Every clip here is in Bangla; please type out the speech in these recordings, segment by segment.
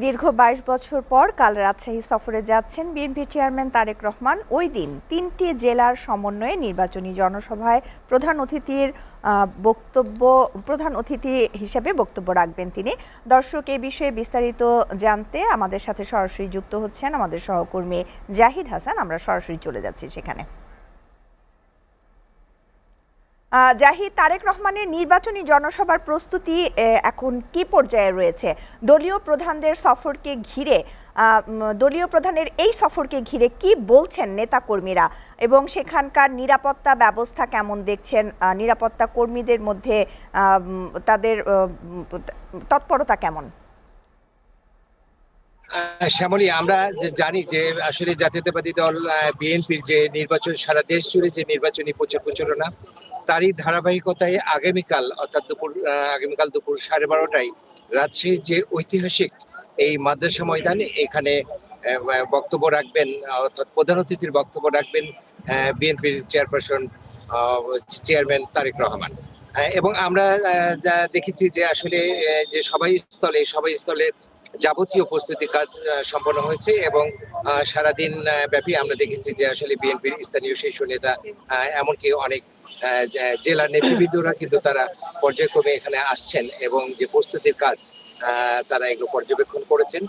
দীর্ঘ ২২ বছর পর কাল রাজশাহী সফরে যাচ্ছেন বিএনপি চেয়ারম্যান তারেক রহমান। ওই দিন ৩টি জেলার সমন্বয়ে নির্বাচনী জনসভায় প্রধান অতিথি হিসেবে বক্তব্য রাখবেন তিনি। দর্শক, এই বিষয়ে বিস্তারিত জানতে আমাদের সাথে সরাসরি যুক্ত হচ্ছেন আমাদের সহকর্মী জাহিদ হাসান। আমরা সরাসরি চলে যাচ্ছি সেখানে। জাহিদ, তারেক রহমানের নির্বাচনী জনসভার প্রস্তুতি এখন কি পর্যায়ে রয়েছে? দলীয় প্রধানদের সফরকে ঘিরে দলীয় প্রধানের এই সফরকে ঘিরে কি বলছেন নেতাকর্মীরা, এবং সেখানকার নিরাপত্তা ব্যবস্থা কেমন দেখছেন? নিরাপত্তা কর্মীদের মধ্যে তাদের তৎপরতা কেমন? শ্যামলী, আমরা জানি যে আসলে জাতীয়তাবাদী দল বিএনপির যে নির্বাচন, সারা দেশ জুড়ে যে নির্বাচনী প্রচারণা, তারই ধারাবাহিকতায় আগামীকাল দুপুর 12:30টায় রাজশাহীর যে ঐতিহাসিক এই মাদ্রাসা ময়দানে এখানে বক্তব্য রাখবেন, অর্থাৎ প্রধান অতিথির বক্তব্য রাখবেন বিএনপির চেয়ারম্যান তারেক রহমান। এবং আমরা যা দেখেছি যে আসলে যে সভাস্থলের যাবতীয় প্রস্তুতি কাজ সম্পন্ন হয়েছে, এবং সারাদিন ব্যাপী আমরা দেখেছি যে আসলে বিএনপির স্থানীয় শীর্ষ নেতা, এমনকি অনেক জেলার নেতৃবৃন্দরা কিন্তু তারা পর্যায়ক্রমে এখানে আসছেন এবং যে প্রস্তুতির কাজ তারা এগুলো পর্যবেক্ষণ করেছেন।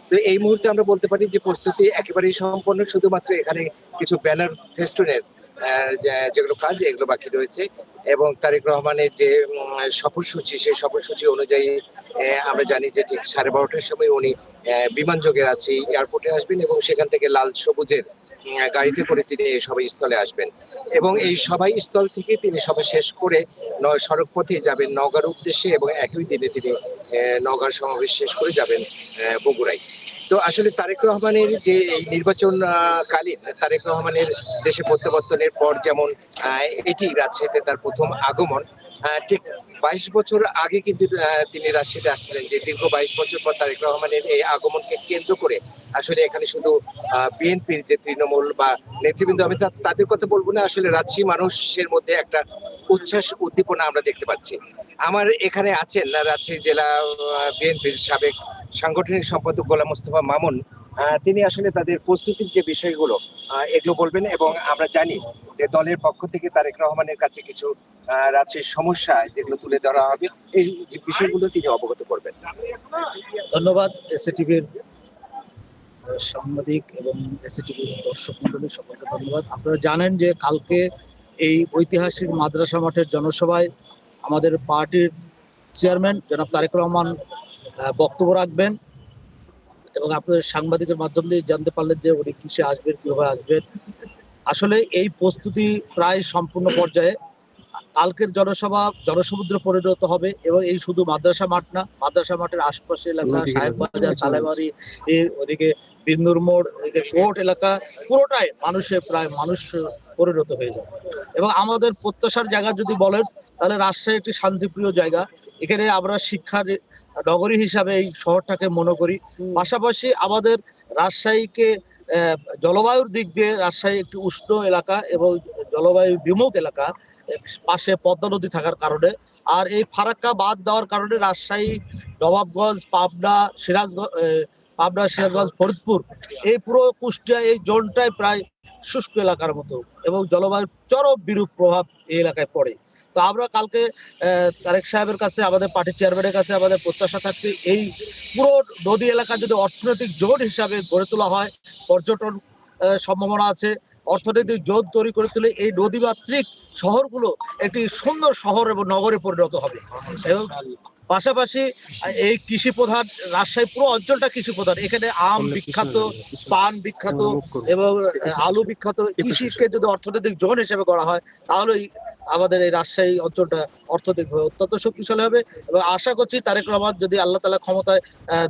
তো এই মুহূর্তে আমরা বলতে পারি যে প্রস্তুতি একেবারেই সম্পন্ন, শুধুমাত্র এখানে কিছু ব্যানার ফেস্টুনের যেগুলো কাজ এগুলো বাকি রয়েছে। এবং তারেক রহমানের যে সফরসূচি, সেই সফরসূচি অনুযায়ী আমরা জানি যে ঠিক 12:30টার সময় উনি বিমানযোগে রাজশাহী এয়ারপোর্টে আসবেন এবং সেখান থেকে লাল সবুজের গাড়িতে করে তিনি এই সভাস্থলে আসবেন, এবং এই সভাস্থল থেকে তিনি সভা শেষ করে সড়ক পথে যাবেন নওগাঁর উদ্দেশ্যে, এবং একই দিনে তিনি নওগাঁর সমাবেশ শেষ করে যাবেন বগুড়ায়। তো আসলে তারেক রহমানের যে এই নির্বাচন কালীন তারেক রহমানের দেশে প্রত্যাবর্তনের পর যেমন এটি রাজশাহীতে তার প্রথম আগমন, ঠিক 22 বছর আগে কিন্তু তিনি রাজশাহীতে আসছিলেন। যে দীর্ঘ 22 বছর পর তারেক রহমানের এই আগমনকে কেন্দ্র করে আসলে এখানে শুধু বিএনপির যে তৃণমূল বা নেতৃবৃন্দ, আমি তাদের কথা বলবো না, আসলে রাজশাহী মানুষের মধ্যে একটা উচ্ছ্বাস উদ্দীপনা আমরা দেখতে পাচ্ছি। আমার এখানে আছেন রাজশাহী জেলা বিএনপির সাবেক সাংগঠনিক সম্পাদক গোলাম মোস্তফা মামুন। তিনি আসলে তাদের প্রস্তুতির যে বিষয়গুলো এগুলো বলবেন, এবং আমরা জানি যে দলের পক্ষ থেকে তারেক রহমানের কাছে কিছু রাজ্যের সমস্যা যেগুলো তুলে ধরা হবে, এই বিষয়গুলো তিনি অবগত করবেন। ধন্যবাদ এসএটিভির সাংবাদিক এবং এসএটিভির দর্শক মন্ডলী, সকলকে ধন্যবাদ। আপনারা জানেন যে কালকে এই ঐতিহাসিক মাদ্রাসা মাঠের জনসভায় আমাদের পার্টির চেয়ারম্যান জনাব তারেক রহমান বক্তব্য রাখবেন, এবং আপনাদের সাংবাদিকের মাধ্যম দিয়ে জানতে পারলেন যে উনি কিসে আসবেন, কিভাবে আসবেন। আসলে এই প্রস্তুতি প্রায় সম্পূর্ণ পর্যায়ে। কালকের জনসভা জনসমুদ্রে পরিণত হবে, এবং এই শুধু মাদ্রাসা মাঠ না, মাদ্রাসা মাঠের আশপাশে এলাকা, সাহেববাজার, সালেবাড়ি, ওদিকে বিন্দুর মোড়, এদিকে কোর্ট এলাকা, পুরোটাই প্রায় মানুষ পরিণত হয়ে যাবে। এবং আমাদের প্রত্যাশার জায়গা যদি বলেন, তাহলে রাজশাহী একটি শান্তিপ্রিয় জায়গা। এখানে আমরা শিক্ষার নগরী হিসাবে এই শহরটাকে মনে করি। পাশাপাশি আমাদের রাজশাহীকে জলবায়ুর দিক দিয়ে রাজশাহী একটি উষ্ণ এলাকা এবং জলবায়ু বিমুখ এলাকা, পাশে পদ্মা নদী থাকার কারণে। আর এই ফারাক্কা বাদ দেওয়ার কারণে রাজশাহী, নবাবগঞ্জ, সিরাজগঞ্জ, ফরিদপুর, এই পুরো কুষ্টিয়া এই জোনটাই প্রায় শুষ্ক এলাকার মতো, এবং জলবায়ুর চরম বিরূপ প্রভাব এই এলাকায় পড়ে। তো আমরা কালকে তারেক সাহেবের কাছে, আমাদের পার্টি চেয়ারম্যানের কাছে আমাদের প্রত্যাশা থাকছে, এই পুরো নদী এলাকা যদি অর্থনৈতিক জোন হিসাবে গড়ে তোলা হয়, পর্যটন সম্ভাবনা আছে, অর্থনৈতিক জোন তৈরি করে তুলে এই নদীমাতৃক শহরগুলো একটি সুন্দর শহর এবং নগরে পরিণত হবে। এবং পাশাপাশি এই কৃষি প্রধান রাজশাহী, পুরো অঞ্চলটা কৃষি প্রধান। এখানে আম বিখ্যাত, পান বিখ্যাত, এবং আলু বিখ্যাত। কৃষিকে যদি অর্থনৈতিক জোন হিসেবে করা হয়, তাহলে আমাদের এই রাজশাহী অঞ্চলটা অর্থনৈতিকভাবে অত্যন্ত শক্তিশালী হবে। এবং আশা করছি তারেক রহমান যদি আল্লাহ তাআলা ক্ষমতায়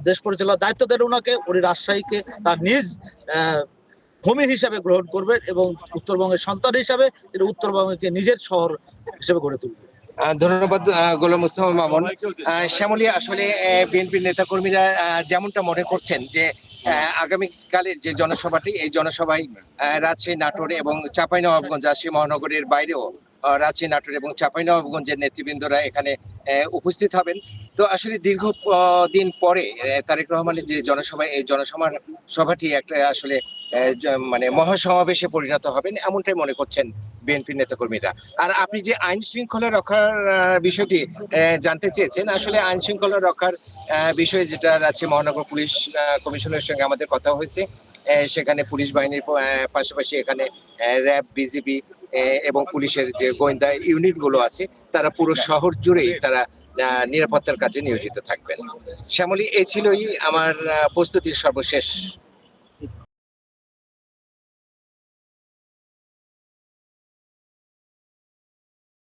দেশ পরিচালনার দায়িত্ব দেন ওনাকে, উনি রাজশাহীকে তার নিজ ভূমি হিসাবে গ্রহণ করবেন, এবং উত্তরবঙ্গের সন্তান হিসাবে তিনি উত্তরবঙ্গকে নিজের শহর হিসেবে গড়ে তুলবেন। ধন্যবাদ গোলাম মোস্তফা মামুন। শ্যামলী, আসলে বিএনপির নেতাকর্মীরা যেমনটা মনে করছেন যে আগামীকালের যে জনসভাটি, এই জনসভায় রাজশাহী, নাটোর এবং চাঁপাইনবাবগঞ্জ, রাজশাহী মহানগরীর বাইরেও রাজশাহী, নাটোর এবং চাঁপাইনবাবগঞ্জের নেতৃবৃন্দরা এখানে উপস্থিত হবেন। তো আসলে দীর্ঘ দিন পরে তারেক রহমানের যে জনসভা, এই সভাটি একটা আসলে মানে মহাসমাবেশে পরিণত হবেন এমনটাই মনে করছেন বিএনপি নেতাকর্মীরা। আর আপনি যে আইন শৃঙ্খলা রক্ষার বিষয়টি জানতে চেয়েছেন, আসলে আইন শৃঙ্খলা রক্ষার বিষয়ে যেটা রাজশাহী মহানগর পুলিশ কমিশনের সঙ্গে আমাদের কথা হয়েছে, সেখানে পুলিশ বাহিনীর পাশাপাশি এখানে র্যাব, বিজিবি এবং পুলিশের যে গোয়েন্দা ইউনিট গুলো আছে, তারা পুরো শহর জুড়েই তারা নিরাপত্তার কাজে নিয়োজিত থাকবেন। শ্যামলী, এই ছিলই আমার প্রস্তুতির সর্বশেষ